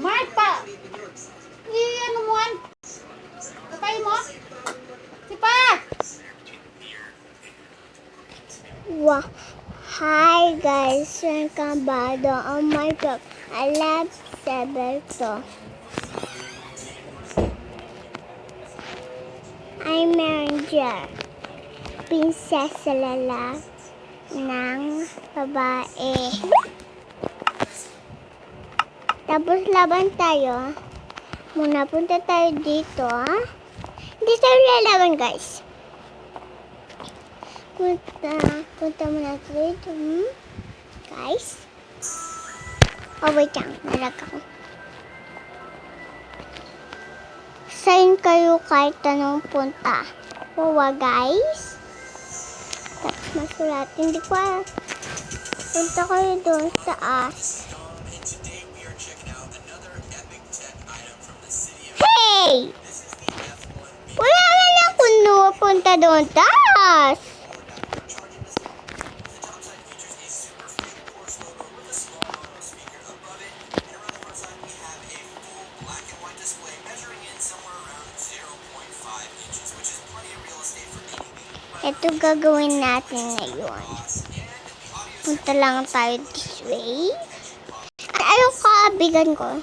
Mark pa! Ano mo yan? Kapay mo? Sipa! Wow. Hi guys, welcome back on my vlog. I love Saberto. I'm Ranger, prinsesa lala ng babae. Tapos laban tayo. Muna punta tayo dito. Hindi tayo lalaban guys. Punta muna tayo dito. Guys. Oh wait lang, nalag ako. Saan kayo kahit anong punta? Huwag guys. Tapos masulatin. Hindi ko alam. Punta kayo doon sa taas. Hey! Wala na ako punta doon taas. Ito gagawin natin ngayon. Punta lang tayo this way. Ayaw kaibigan ko.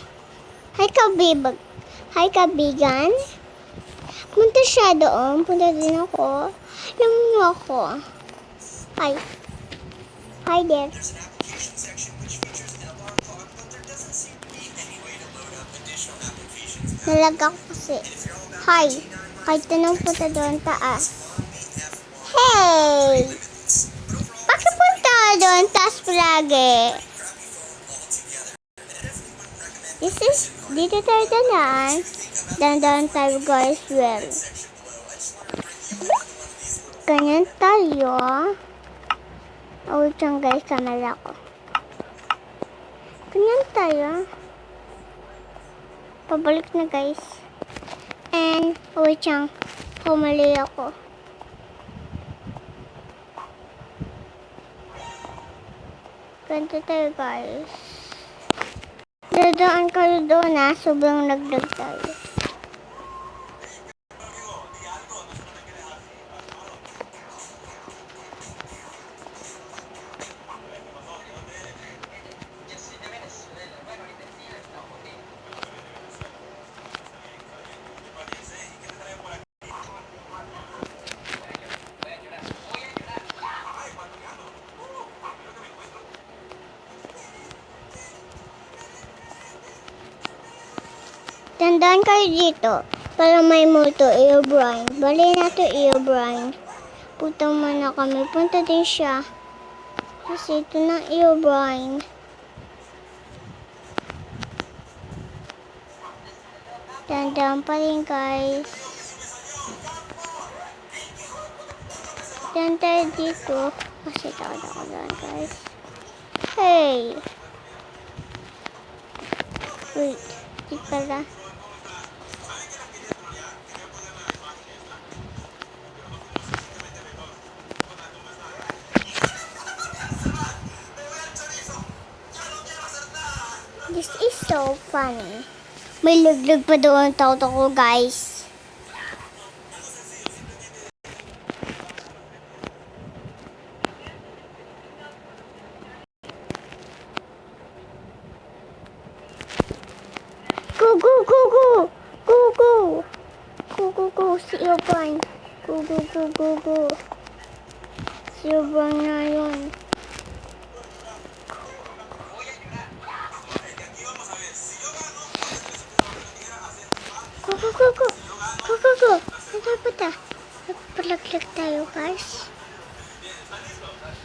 Hi kaibigan. Punta siya doon. Punta din ako. Alam mo ako. Hi. Hi there. Nalag ako kasi. Hi. Kahit anong punta doon taas. Hey! Bakit punta doon taas palagi? Dito tayo danaan. Dandan tayo guys, well. Ganyan tayo. Wait lang guys, kamala ko. Ganyan tayo. Pabalik na guys. And, wait lang. Humali ako. Ganito tayo guys. Dadaan kayo doon sobrang nagdag tayo. Tandaan kayo dito para may moto Eobrine. Bali na to Eobrine. Punta muna kami. Punta din siya. Kasi ito na Eobrine. Tandaan pa rin guys. Tandaan tayo dito. Kasi takot ako doon guys. Hey! Wait. Di pala. This is so funny. May laglag pa doon tao ko guys. Go go go go. Go go. Go go go. Si Eobrine. Go go go go go. Si Eobrine na yun. Go, go, go, go. Go, go, go. Punta. Nagpalaglag tayo, guys.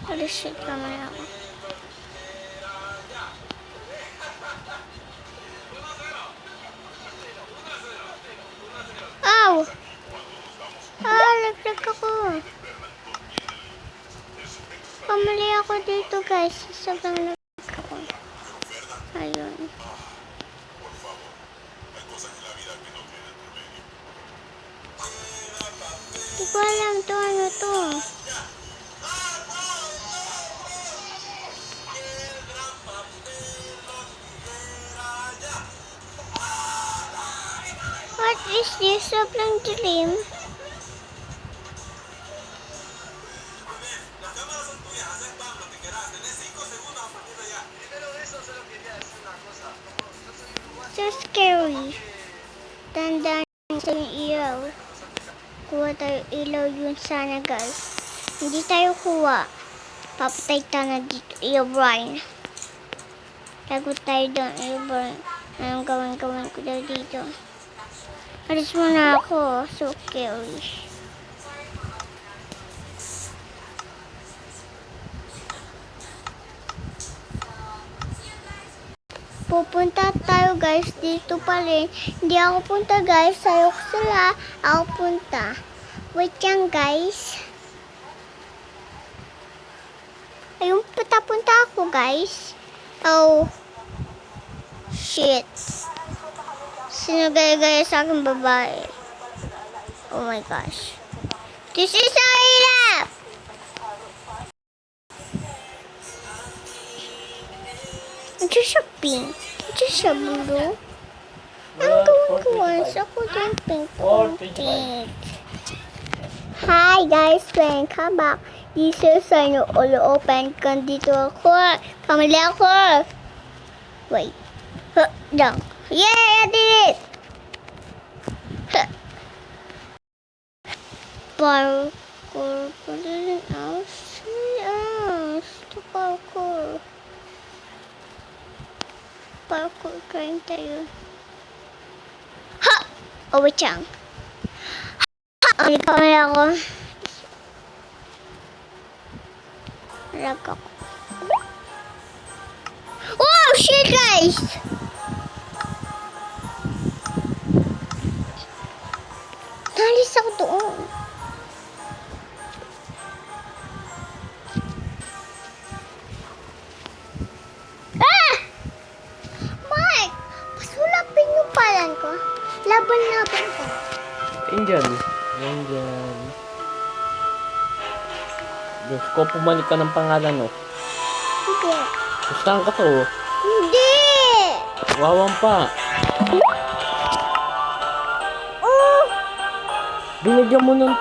Holy shit, kamaya ako. Ow! Laglag ako. Pamali ako dito, guys. Sobrang laglag ako. Ayun. Hindi ko alam to, ano to. What is this? Sobrang dilim. So scary. Tandaan sa yung ilaw. Kuha tayo ilaw yun sana guys. Hindi tayo kuha. Papatay tayo na dito. Ilaw Brian. Tago tayo doon. Ilaw Brian. Anong gawin ko daw dito? Alis muna ako. So scary. Pupunta tayo guys dito pa rin. Hindi ako punta guys. Sayo ko sila. Ako punta. Wait yan guys. Ayun punta ako guys. Oh. Shit. Sino gaya-gaya sa akin babae? Oh my gosh. This is our hirap! Ito siya pink. Ito siya blue. Ang gawin ko once. Ako din pink. Hi guys, welcome back. This is ano all open. Dito ako. Kamali ako. Wait. Down. Yay! I did it! Parkour. Pwede else. Ito parkour. Parkour kain tayo. Ha! Oh, wait lang. Ha! Ang kamay ako. Lag ako. Oh, shit, guys! Nalis ako doon. Ah! Mike! Pasulapin yung palan ko. Laban ko. Angel. Diyos ko, pumalik ka ng pangalan, no? Hindi. Gustahan ka to. Hindi! Wawang pa. Oh! Binigyan mo ng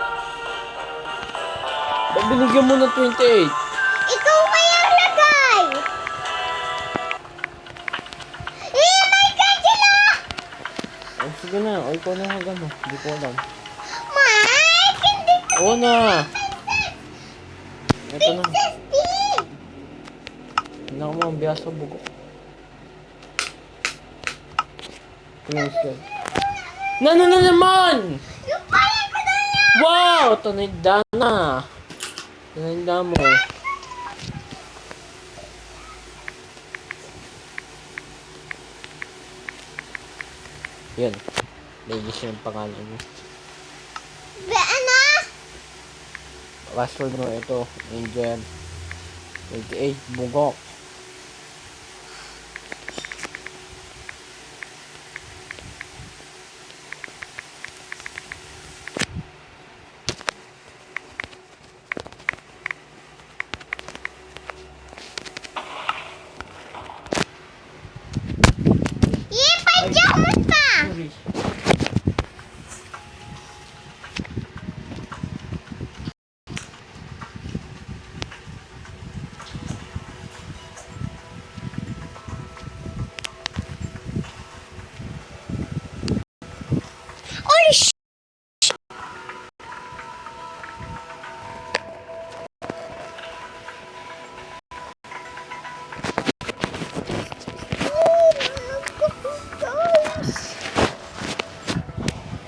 28. Ikaw kaya lagay! My God, sila! Oh, sige na. O, ikaw na nga gano'n. Hindi ko alam. Mike, hindi ko Oo na. Ito na. Steve! Hindi ako mambiya sa bugok. Close ka. Na naman! Yung palan ko na lang! Wow! Tanida na. Tanida mo. Yan. Ladies yung pangalan mo. Ano? Password mo ito. Angel. 28. Bugok.